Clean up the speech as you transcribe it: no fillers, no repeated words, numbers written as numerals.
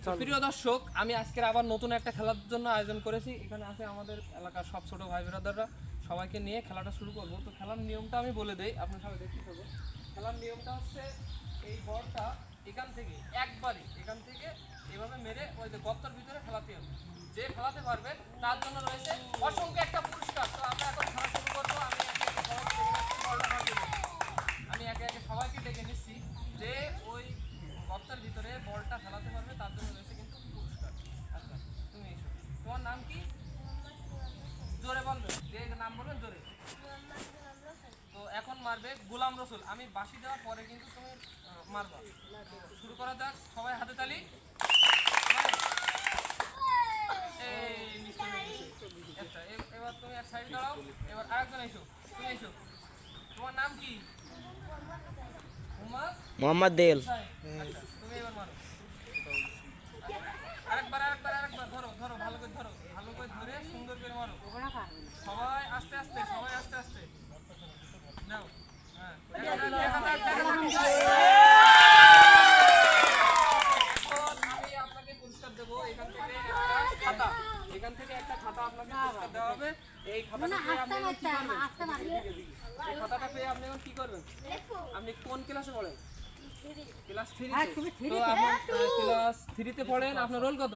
প্রিয় দর্শক, আমি আজকের আবার নতুন একটা খেলার জন্য আয়োজন করেছি। এখানে আছে আমাদের এলাকার সব ছোট ভাই ব্রাদাররা, সবাইকে নিয়ে খেলাটা শুরু করব। তো খেলার নিয়মটা আমি বলে দেই, আপনি সবাই দেখতে থাকুন। খেলার নিয়মটা হচ্ছে এই বলটা এখান থেকে এভাবে মেরে ওই যে গর্তের ভিতরে ফেলাতে হবে। যে ফেলাতে পারবে তার জন্য রয়েছে অসংখ্য একটা পুরস্কার। তো আমরা এখন খেলা শুরু করবো। আমি একে একে সবাইকে ডেকে নিচ্ছি যে ওই গর্তের ভিতরে বলটা ফেলাতে পারবে তার জন্য রয়েছে কিন্তু পুরস্কার। আচ্ছা, তুমি এসো। তোমার নাম কি? জোরে বলবে, যে নাম বলবেন জোরে। তো এখন মারবে গোলাম রসুল। আমি বাঁশি দেওয়ার পরে কিন্তু তুমি মারবা। শুরু করা যাক, সবাই হাতে তালি। আচ্ছা, এবার তুমি এক সাইড দাঁড়াও। এবার আরেকজন এসো, তুমি এসো। তোমার নাম কি? মোহাম্মদ দেল। আচ্ছা, তুমি এবার মারো। আরেকবার ধরো ভালো করে ধরে সুন্দর করে মারো। সবাই আস্তে আস্তে নাও। হ্যাঁ, আমি আপনাকে পুরস্কার দেবো। এখান থেকে একটা খাতা আপনাকে পুরস্কার দেওয়া হবে। এই খাতাটা পেয়ে আপনি এখন কি করবেন? আপনি কোন ক্লাসে পড়েন? ক্লাস 3। তো আপনি ক্লাস 3 তে পড়েন। আপনার রোল কত?